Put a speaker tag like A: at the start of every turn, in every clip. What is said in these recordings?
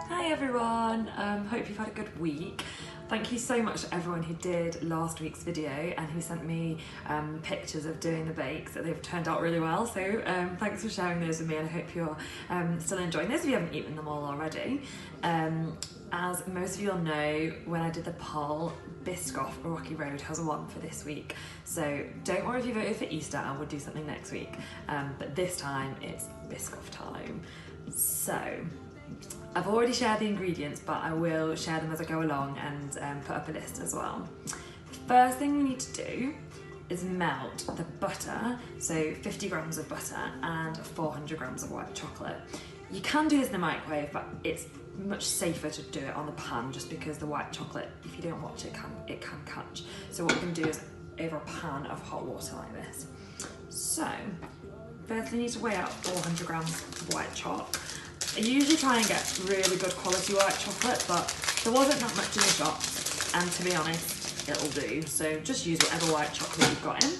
A: Hi everyone, hope you've had a good week. Thank you so much to everyone who did last week's video and who sent me pictures of doing the bakes. They've turned out really well, so thanks for sharing those with me, and I hope you're still enjoying those if you haven't eaten them all already. As most of you all know, when I did the poll, Biscoff or Rocky Road has won for this week. So don't worry if you voted for Easter, I will do something next week. But this time it's Biscoff time. So I've already shared the ingredients, but I will share them as I go along and put up a list as well. First thing we need to do is melt the butter, so 50 grams of butter and 400 grams of white chocolate. You can do this in the microwave, but it's much safer to do it on the pan just because the white chocolate, if you don't watch it, it can catch. So what we're going to do is over a pan of hot water like this. So first we need to weigh out 400 grams of white chocolate. I usually try and get really good quality white chocolate, but there wasn't that much in the shop, and to be honest, it'll do. So just use whatever white chocolate you've got in.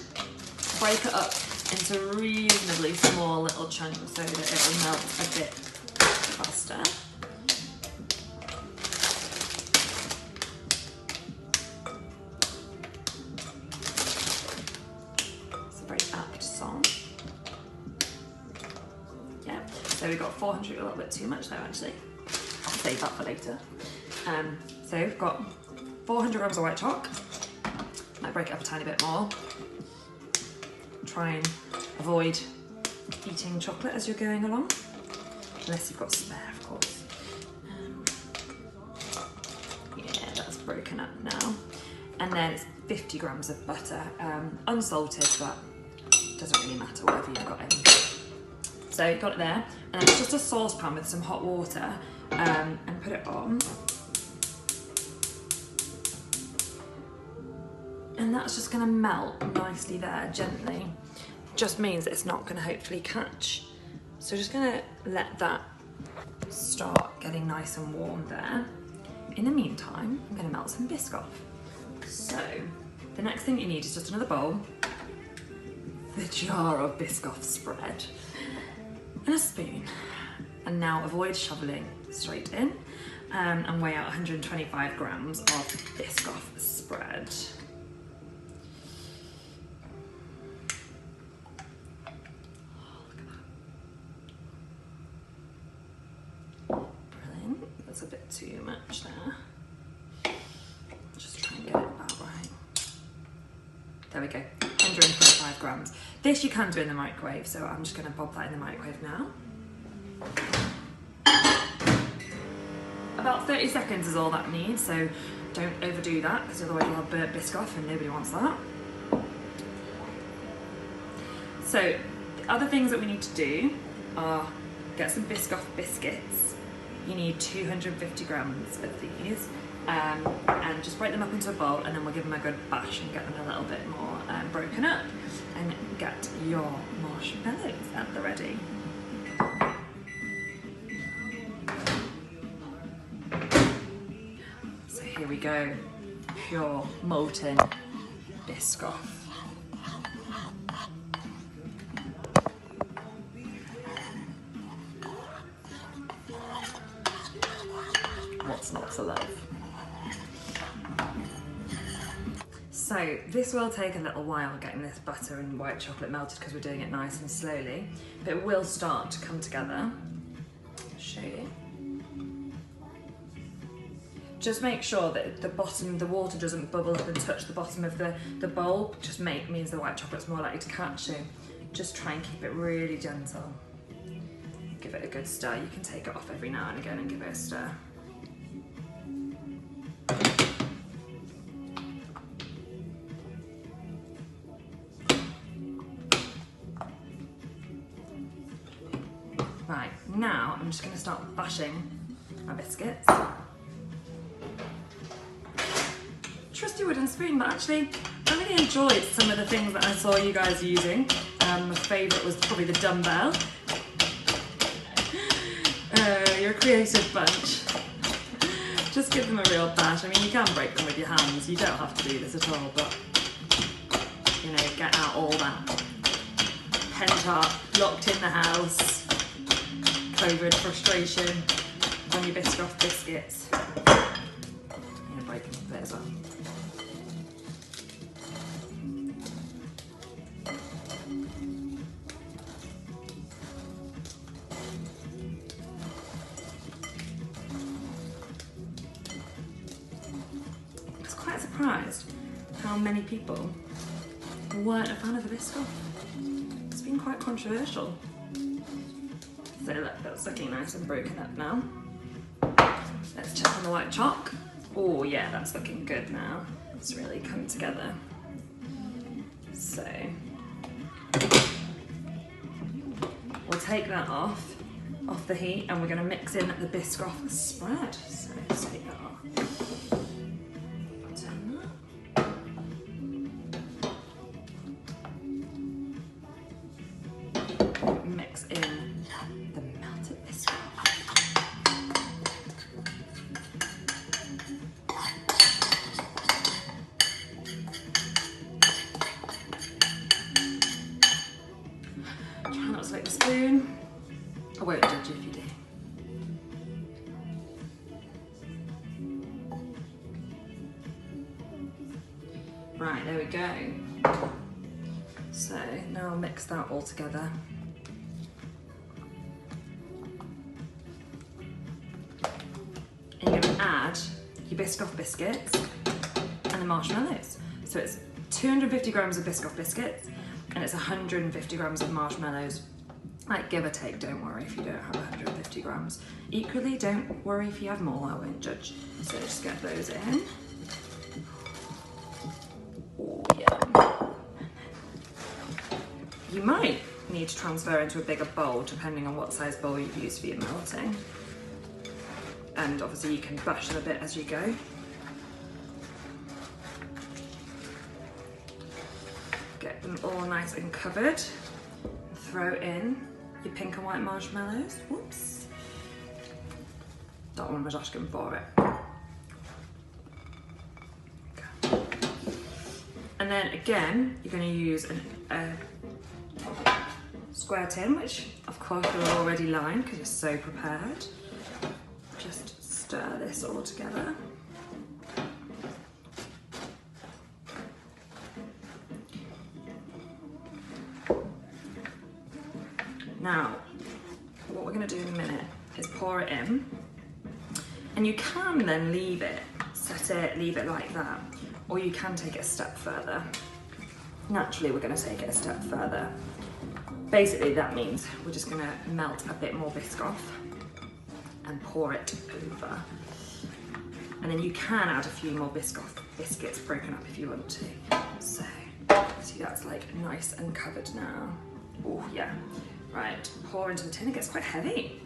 A: Break it up into reasonably small little chunks so that it will melt a bit faster. It's a very apt song. Yeah, so we've got 400, a little bit too much though actually. I'll save that for later. So we've got 400 grams of white chalk. Might break it up a tiny bit more. Try and avoid eating chocolate as you're going along, unless you've got spare, of course. Yeah, that's broken up now. And then it's 50 grams of butter, unsalted, but it doesn't really matter whatever you've got in. So you've got it there, and then it's just a saucepan with some hot water, and put it on. And that's just going to melt nicely there, gently. Just means that it's not going to hopefully catch. So just going to let that start getting nice and warm there. In the meantime, I'm going to melt some Biscoff. So the next thing you need is just another bowl, the jar of Biscoff spread, and a spoon. And now avoid shoveling straight in, and weigh out 125 grams of Biscoff spread. That's a bit too much there. Just try and get it about right. There we go, 125 grams. This you can do in the microwave, so I'm just going to pop that in the microwave now. About 30 seconds is all that needs, so don't overdo that because otherwise you'll have burnt Biscoff and nobody wants that. So the other things that we need to do are get some Biscoff biscuits. You need 250 grams of these, and just break them up into a bowl, and then we'll give them a good bash and get them a little bit more broken up, and get your marshmallows at the ready. So here we go, pure molten Biscoff. What's not to love? So this will take a little while getting this butter and white chocolate melted because we're doing it nice and slowly, but it will start to come together. I'll show you. Just make sure that the bottom, the water doesn't bubble up and touch the bottom of the bowl. Just means the white chocolate's more likely to catch, so just try and keep it really gentle. Give it a good stir. You can take it off every now and again and give it a stir. Right, now I'm just going to start bashing my biscuits. Trusty wooden spoon, but actually I really enjoyed some of the things that I saw you guys using. My favourite was probably the dumbbell. You're a creative bunch. Just give them a real bash. I mean, you can break them with your hands. You don't have to do this at all, but you know, get out all that pent up, locked in the house, COVID frustration on your Biscoff biscuits. I'm gonna break them a bit as well. I was quite surprised how many people weren't a fan of the Biscoff. It's been quite controversial. So look, that's looking nice and broken up now. Let's check on the white chalk. Oh yeah, that's looking good now. It's really come together. So we'll take that off the heat, and we're going to mix in the Biscoff spread. So let's take that off. Turn that. Mix in the melted Biscoff. Try not to lick the spoon. I won't judge you if you do. Right, there we go. So now I'll mix that all together. And you're going to add your Biscoff biscuits and the marshmallows. So it's 250 grams of Biscoff biscuits and it's 150 grams of marshmallows. Like, give or take, don't worry if you don't have 150 grams. Equally, don't worry if you have more, I won't judge. So just get those in. Oh, yeah. You might need to transfer into a bigger bowl, depending on what size bowl you've used for your melting. And obviously you can bash them a bit as you go. Get them all nice and covered. Throw in your pink and white marshmallows. Whoops. That one was asking for it. Okay. And then again, you're going to use a square tin, which of course you're already lined because you're so prepared. Just stir this all together. Now, what we're going to do in a minute is pour it in, and you can then leave it, set it, leave it like that, or you can take it a step further. Naturally, we're going to take it a step further. Basically, that means we're just going to melt a bit more Biscoff and pour it over. And then you can add a few more Biscoff biscuits broken up if you want to. So, see, that's like nice and covered now. Oh, yeah. Right, pour into the tin. It gets quite heavy.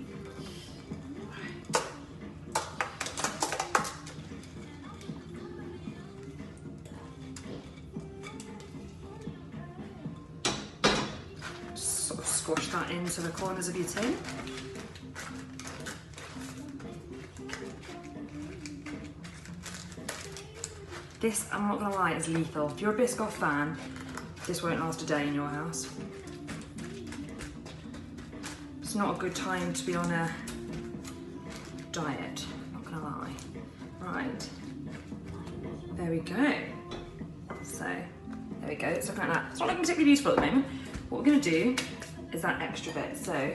A: Just sort of squash that into the corners of your tin. This, I'm not gonna lie, is lethal. If you're a Biscoff fan, this won't last a day in your house. It's not a good time to be on a diet, not gonna lie. Right, there we go. So, there we go, it's looking like that. It's not looking particularly beautiful at the moment. What we're gonna do is that extra bit. So,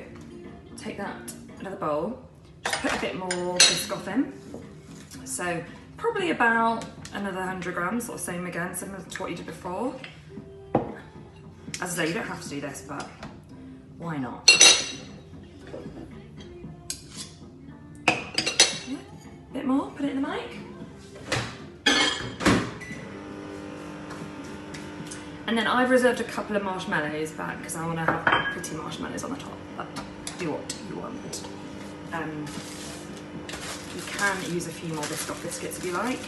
A: take that, another bowl, just put a bit more Biscoff in. So, probably about another 100 grams, sort of same again, similar to what you did before. As I say, you don't have to do this, but why not? Yeah, a bit more, put it in the mic. And then I've reserved a couple of marshmallows back because I want to have pretty marshmallows on the top, but do what you want. You can use a few more Biscoff biscuits if you like.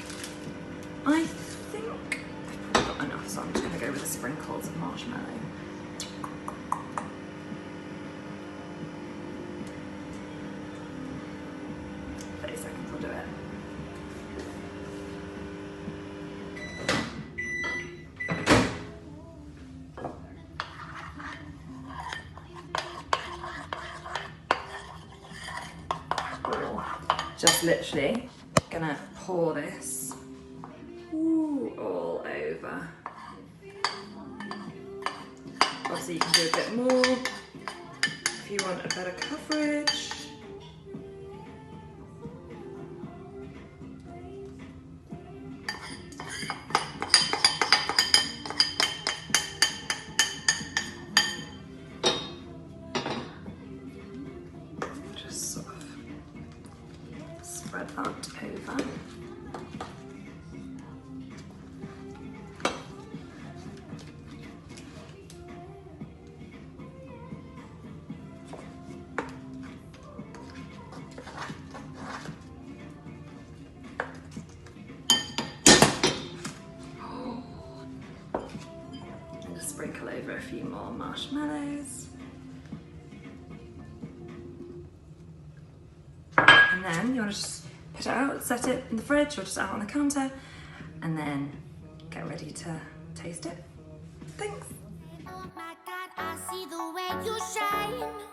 A: I think I've probably got enough, so I'm just going to go with the sprinkles of marshmallow. 30 seconds will do it. just literally gonna pour this all over. Obviously you can do a bit more if you want a better coverage. Just sort of spread that over. And just sprinkle over a few more marshmallows. And then you want to just put it out, set it in the fridge or just out on the counter, and then get ready to taste it. Thanks.
B: Oh my God, I see the way you shine.